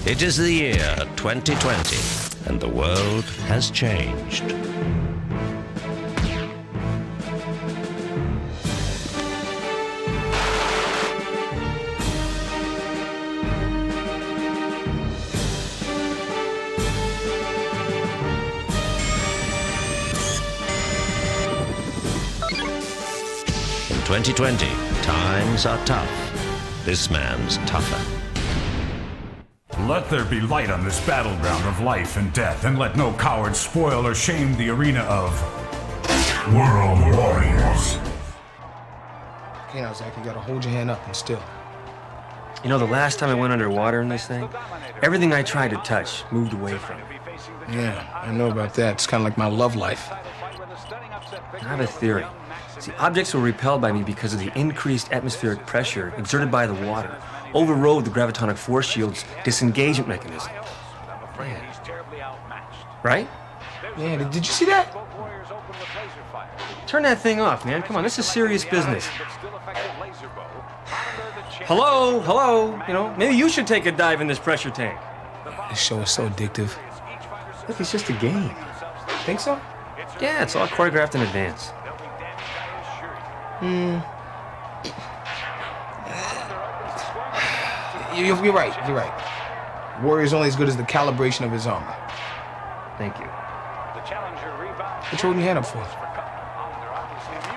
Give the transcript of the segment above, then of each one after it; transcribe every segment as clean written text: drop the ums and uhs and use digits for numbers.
It is the year 2020, and the world has changed. In 2020, times are tough. This man's tougher. Let there be light on this battleground of life and death, and let no coward spoil or shame the arena of World Warriors. Okay, now, Zach, you gotta hold your hand up and still. You know, the last time I went underwater in this thing, everything I tried to touch moved away from it. Yeah, I know about that. It's kind of like my love life. I have a theory. See, objects were repelled by me because of the increased atmospheric pressure exerted by the water overrode the gravitonic force shield's disengagement mechanism. Man. Right? Yeah, did you see that? Turn that thing off, man. Come on, this is serious business. Hello, hello. You know, maybe you should take a dive in this pressure tank. This show is so addictive. Look, it's just a game. Think so? Yeah, it's all choreographed in advance. You're right. Warrior's only as good as the calibration of his armor. Thank you. What you holding your hand up for?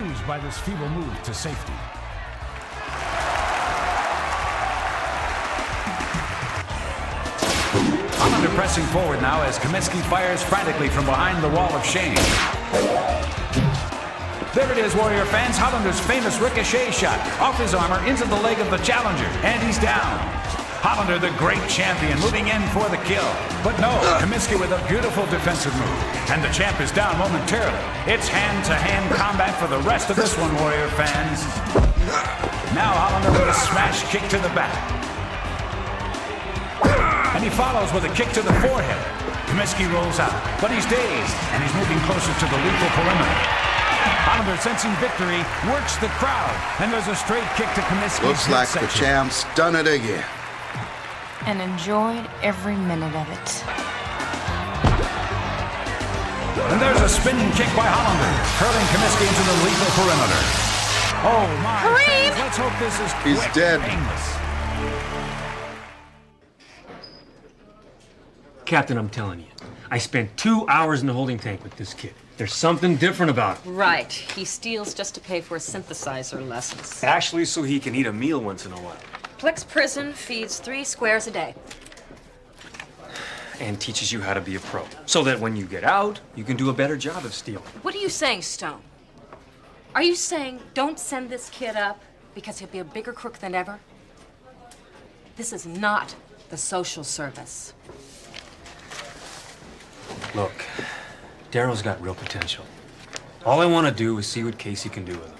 Used by this feeble move to safety. Hollander pressing forward now as Comiskey fires frantically from behind the wall of shame. There it is, Warrior fans. Hollander's famous ricochet shot off his armor into the leg of the challenger, and he's down. Hollander, the great champion, moving in for the kill. But no, Comiskey with a beautiful defensive move. And the champ is down momentarily. It's hand-to-hand combat for the rest of this one, Warrior fans. Now Hollander with a smash kick to the back. And he follows with a kick to the forehead. Comiskey rolls out, but he's dazed, and he's moving closer to the lethal perimeter. Hollander, sensing victory, works the crowd, and there's a straight kick to Comiskey. Looks like the champ's done it again. And enjoyed every minute of it. And there's a spinning kick by Hollander, hurling Comiskey into the lethal perimeter. Oh my! Kareem! Let's hope this is He's quick dead. and painless. Captain, I'm telling you, I spent 2 hours in the holding tank with this kid. There's something different about him. Right. He steals just to pay for his synthesizer lessons. Actually, so he can eat a meal once in a while. Plex Prison feeds 3 squares a day. And teaches you how to be a pro. So that when you get out, you can do a better job of stealing. What are you saying, Stone? Are you saying don't send this kid up because he'll be a bigger crook than ever? This is not the social service. Look, Daryl's got real potential. All I want to do is see what Casey can do with him.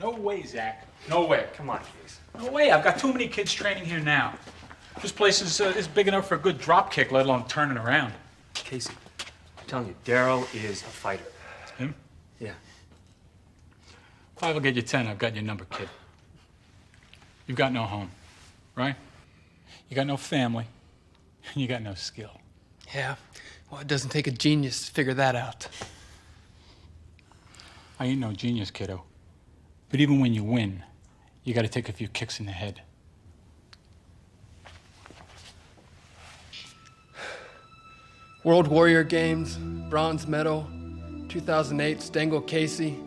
No way, Zach. No way. Come on, Casey. No way. I've got too many kids training here now. This place is big enough for a good drop kick, let alone turning around. Casey, I'm telling you, Daryl is a fighter. Him? Yeah. 5 will get you 10. I've got your number, kid. You've got no home, right? You got no family, and you got no skill. Yeah, well, it doesn't take a genius to figure that out. I ain't no genius, kiddo. But even when you win, you got to take a few kicks in the head. World Warrior Games, bronze medal, 2008 Stengel Casey.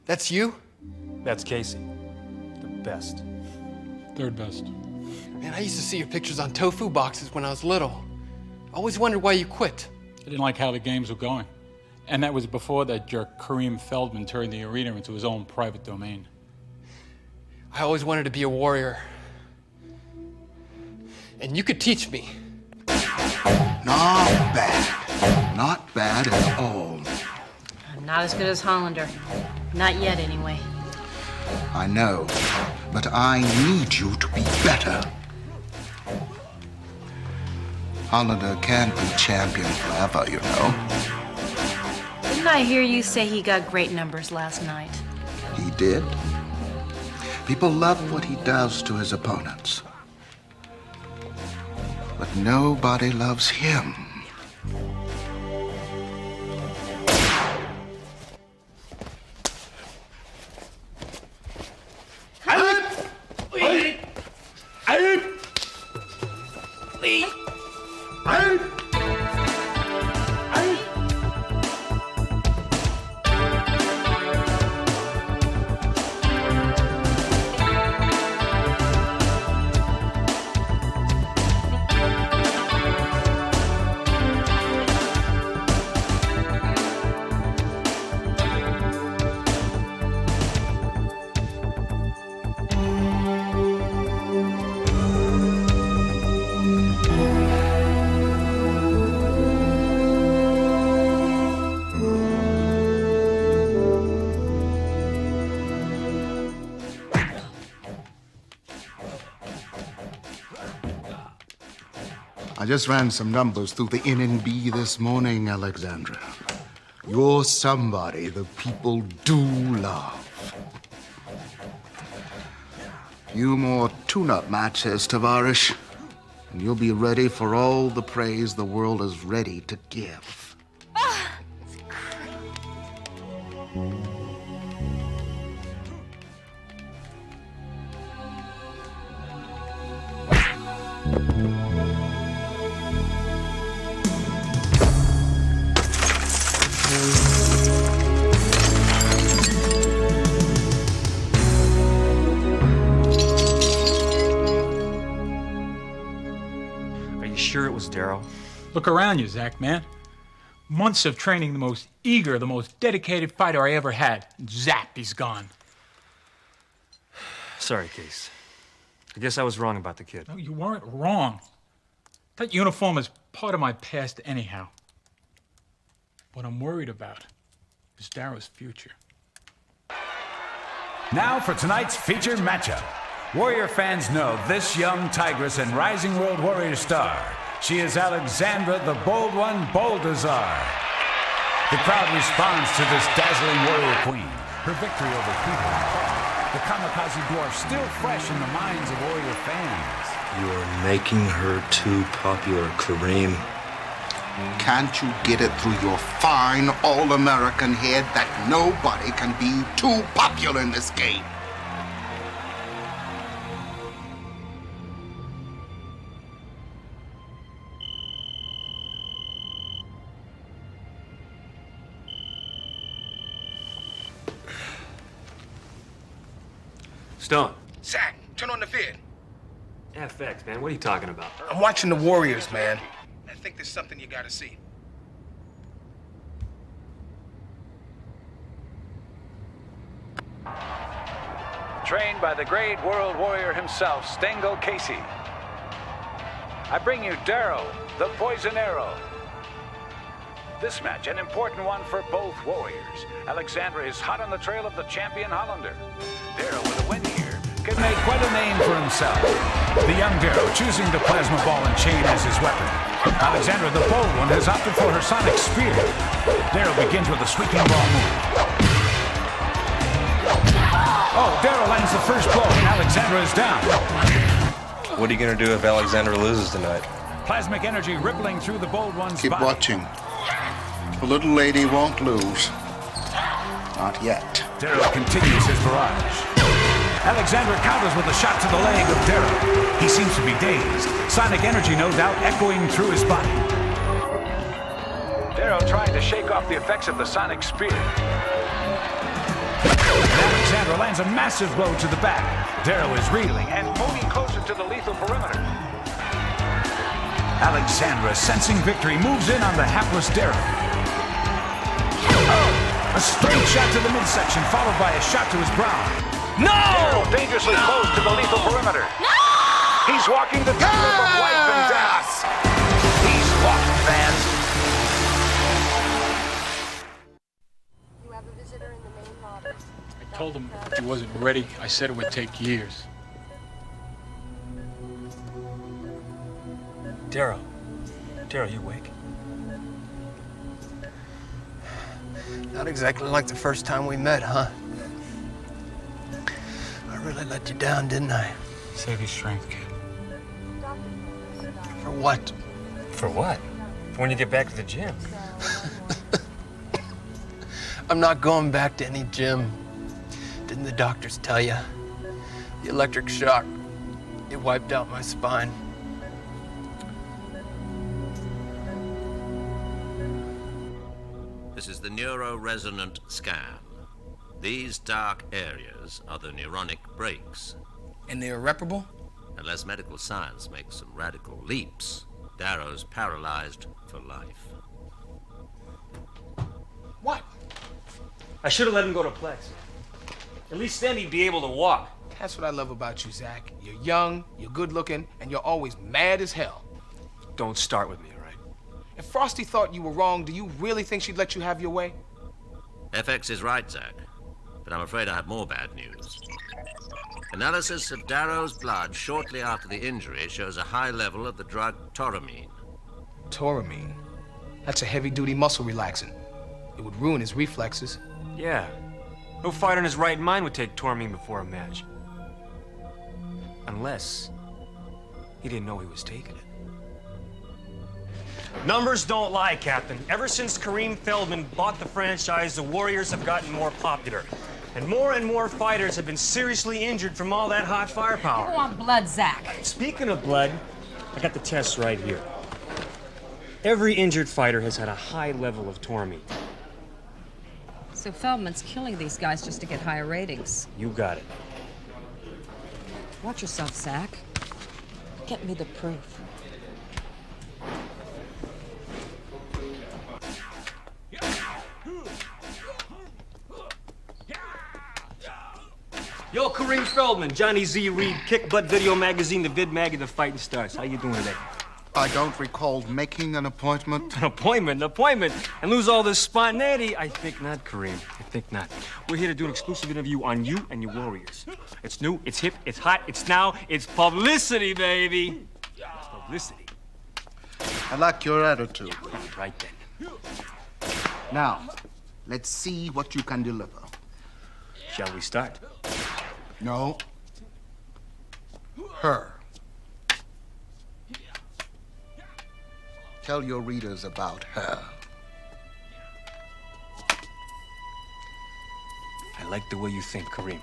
That's you? That's Casey. The best. Third best. Man, I used to see your pictures on tofu boxes when I was little. I always wondered why you quit. I didn't like how the games were going. And that was before that jerk Kareem Feldman turned the arena into his own private domain. I always wanted to be a warrior. And you could teach me. Not bad. Not bad at all. Not as good as Hollander. Not yet, anyway. I know, but I need you to be better. Hollander can't be champion forever, you know. Didn't I hear you say he got great numbers last night? He did. People love what he does to his opponents. But nobody loves him. I just ran some numbers through the NNB this morning, Alexandra. You're somebody the people do love. Few more tune-up matches, Tavarish, and you'll be ready for all the praise the world is ready to give. Sure it was Darrow? Look around you, Zach, man. Months of training the most eager, the most dedicated fighter I ever had. Zap, he's gone. Sorry, Case. I guess I was wrong about the kid. No, you weren't wrong. That uniform is part of my past anyhow. What I'm worried about is Darrow's future. Now for tonight's featured matchup. Warrior fans know this young tigress and rising world warrior star. She is Alexandra, the bold one, Boldazar. The crowd responds to this dazzling warrior queen. Her victory over Peter, the kamikaze dwarf, still fresh in the minds of warrior fans. You're making her too popular, Kareem. Can't you get it through your fine all-American head that nobody can be too popular in this game? Stone. Zach, turn on the vid. FX, man. What are you talking about? I'm watching the Warriors, man. I think there's something you gotta see. Trained by the great world warrior himself, Stengel Casey. I bring you Darrow, the Poison Arrow. This match, an important one for both warriors. Alexandra is hot on the trail of the champion Hollander. Darrow, with a win here, can make quite a name for himself. The young Darrow choosing the plasma ball and chain as his weapon. Alexandra, the bold one, has opted for her sonic spear. Darrow begins with a sweeping ball move. Oh, Darrow lands the first blow, and Alexandra is down. What are you gonna do if Alexandra loses tonight? Plasmic energy rippling through the bold one's Keep body. watching. The little lady won't lose. Not yet. Darrow continues his barrage. Alexandra counters with a shot to the leg of Darrow. He seems to be dazed. Sonic energy, no doubt, echoing through his body. Darrow trying to shake off the effects of the sonic spear. Alexandra lands a massive blow to the back. Darrow is reeling and moving closer to the lethal perimeter. Alexandra, sensing victory, moves in on the hapless Darrow. Oh, a straight shot to the midsection, followed by a shot to his brow. No! Darrow dangerously close to the lethal perimeter. No! He's walking the tightrope of life and death. He's walked, fans. You have a visitor in the main lobby. I told him if he wasn't ready, I said it would take years. Darrow. Darrow, you awake? Not exactly like the first time we met, huh? I really let you down, didn't I? Save your strength, kid. For what? For what? For when you get back to the gym. I'm not going back to any gym. Didn't the doctors tell you? The electric shock, it wiped out my spine. This is the neuroresonant scan. These dark areas are the neuronic breaks. And they're irreparable? Unless medical science makes some radical leaps, Darrow's paralyzed for life. What? I should have let him go to Plex. At least then he'd be able to walk. That's what I love about you, Zach. You're young, you're good looking, and you're always mad as hell. Don't start with me, all right? If Frosty thought you were wrong, do you really think she'd let you have your way? FX is right, Zach, but I'm afraid I have more bad news. Analysis of Darrow's blood shortly after the injury shows a high level of the drug Toramine. Toramine? That's a heavy-duty muscle relaxant. It would ruin his reflexes. Yeah. No fighter in his right mind would take Toramine before a match. Unless he didn't know he was taking it. Numbers don't lie, Captain. Ever since Kareem Feldman bought the franchise, the Warriors have gotten more popular. And more fighters have been seriously injured from all that hot firepower. You want blood, Zach? Speaking of blood, I got the tests right here. Every injured fighter has had a high level of Toramine. So Feldman's killing these guys just to get higher ratings. You got it. Watch yourself, Zach. Get me the proof. Yo, Kareem Feldman, Johnny Z. Reed, Kick Butt Video Magazine, the Vid Mag, and the Fighting Stars. How you doing today? I don't recall making an appointment. An appointment? And lose all this spontaneity? I think not, Kareem. I think not. We're here to do an exclusive interview on you and your Warriors. It's new, it's hip, it's hot, it's now, it's publicity, baby. It's publicity. I like your attitude. Right then. Now, let's see what you can deliver. Shall we start? No. Her. Tell your readers about her. I like the way you think, Kareem.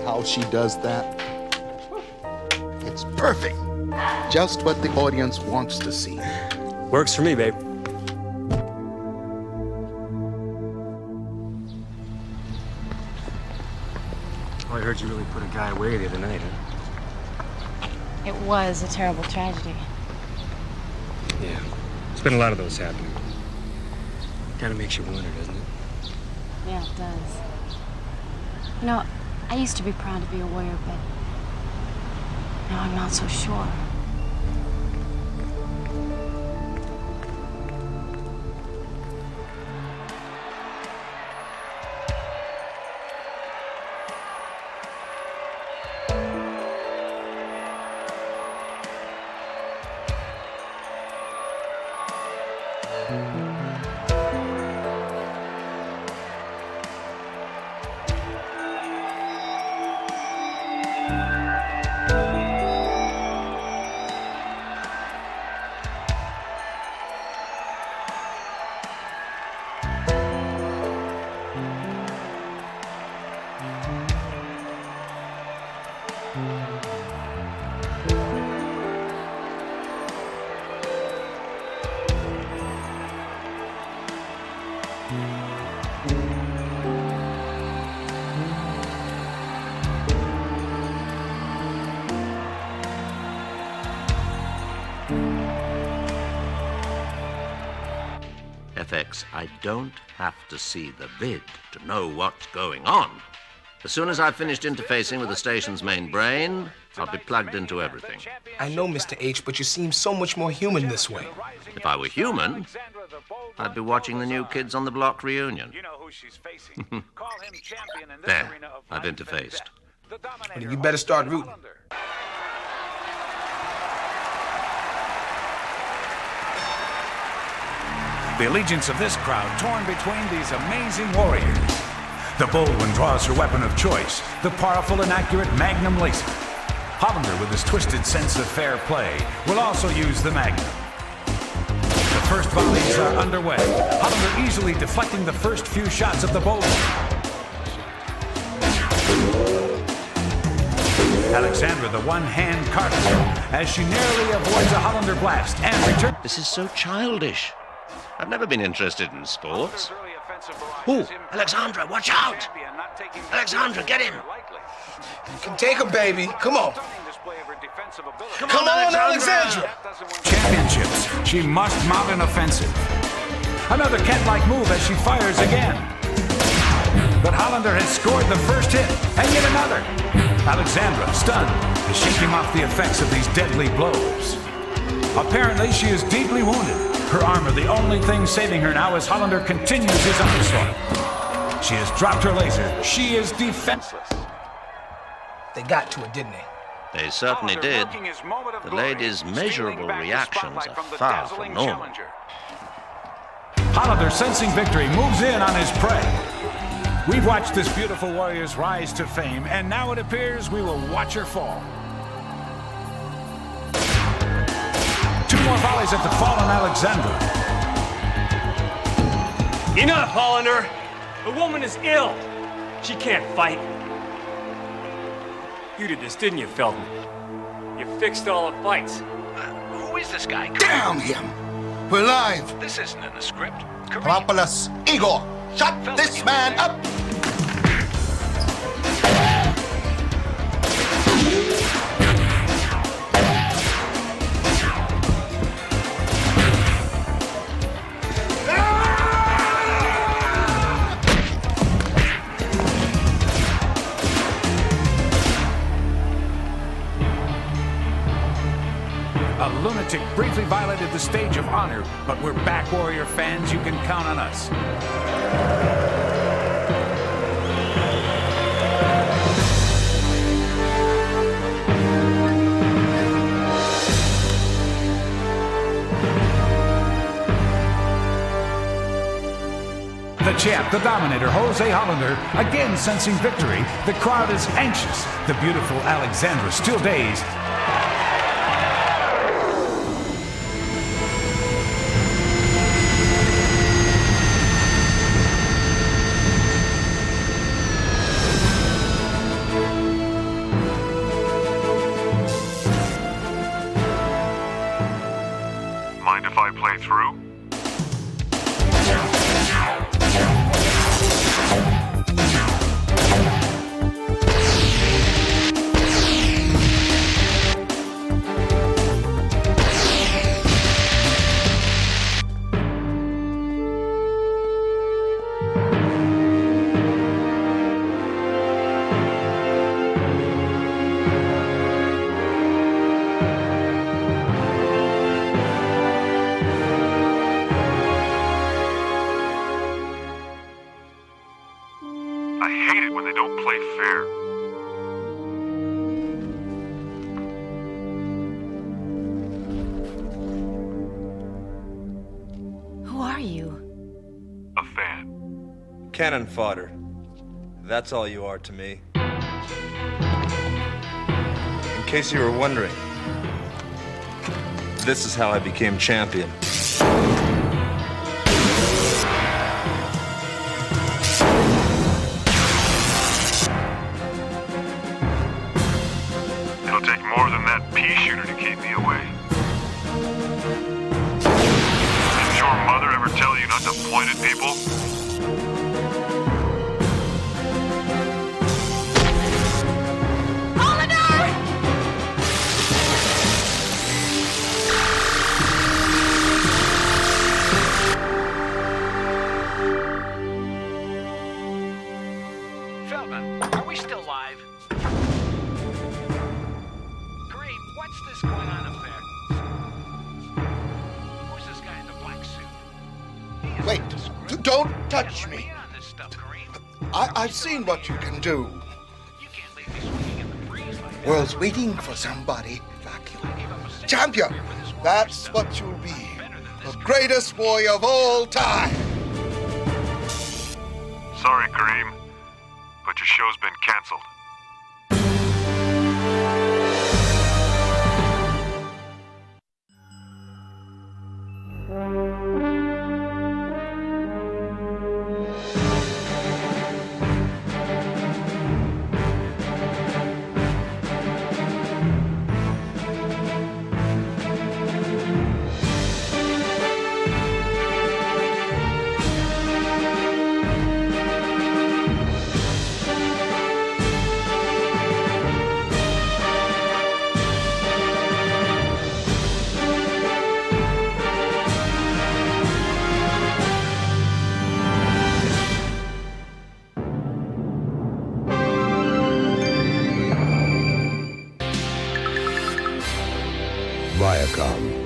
How she does that. It's perfect. Just what the audience wants to see. Works for me, babe. Oh, I heard you really put a guy away the other night, huh? It was a terrible tragedy. Yeah. There's been a lot of those happening. Kind of makes you wonder, doesn't it? Yeah, it does. You know, I used to be proud to be a warrior, but now I'm not so sure. FX, I don't have to see the vid to know what's going on. As soon as I've finished interfacing with the station's main brain, I'll be plugged into everything. I know, Mr. H, but you seem so much more human this way. If I were human, I'd be watching the New Kids on the Block reunion. There, I've interfaced. Well, you better start rooting. The allegiance of this crowd torn between these amazing warriors. The bold one draws her weapon of choice, the powerful and accurate Magnum laser. Hollander, with his twisted sense of fair play, will also use the Magnum. The first volleys are underway. Hollander easily deflecting the first few shots of the bold one. Alexandra, the one-hand cartwheel, as she narrowly avoids a Hollander blast and returns. This is so childish. I've never been interested in sports. Ooh, Alexandra, watch out! Alexandra, get him! You can take her, baby. Come on. Come on, Alexandra! Championships. She must mount an offensive. Another cat-like move as she fires again. But Hollander has scored the first hit, and yet another. Alexandra, stunned, is shaking off the effects of these deadly blows. Apparently, she is deeply wounded. Her armor, the only thing saving her now as Hollander continues his onslaught. She has dropped her laser. She is defenseless. They got to it, didn't they? They certainly did. The lady's measurable reactions are far from normal. Hollander, sensing victory, moves in on his prey. We've watched this beautiful warrior's rise to fame, and now it appears we will watch her fall. Two more volleys at the fallen Alexandra. Enough, Hollander! The woman is ill. She can't fight. You did this, didn't you, Feldman? You fixed all the fights. Who is this guy? Damn him! We're live! This isn't in the script. Propolis, Igor, shut this man up! A lunatic briefly violated the stage of honor, but we're back, Warrior fans. You can count on us. The champ, the dominator, Jose Hollander, again sensing victory. The crowd is anxious. The beautiful Alexandra, still dazed. Mind if I play through? I hate it when they don't play fair. Who are you? A fan. Cannon fodder. That's all you are to me. In case you were wondering, this is how I became champion. It'll take more than that pea shooter to keep me away. Didn't your mother ever tell you not to point at people? Feldman, are we still live? Wait. Don't touch me. I've seen what you can do. World's waiting for somebody like you. Champion! That's what you'll be. The greatest warrior of all time. Sorry, Kareem, but your show's been canceled. Viacom.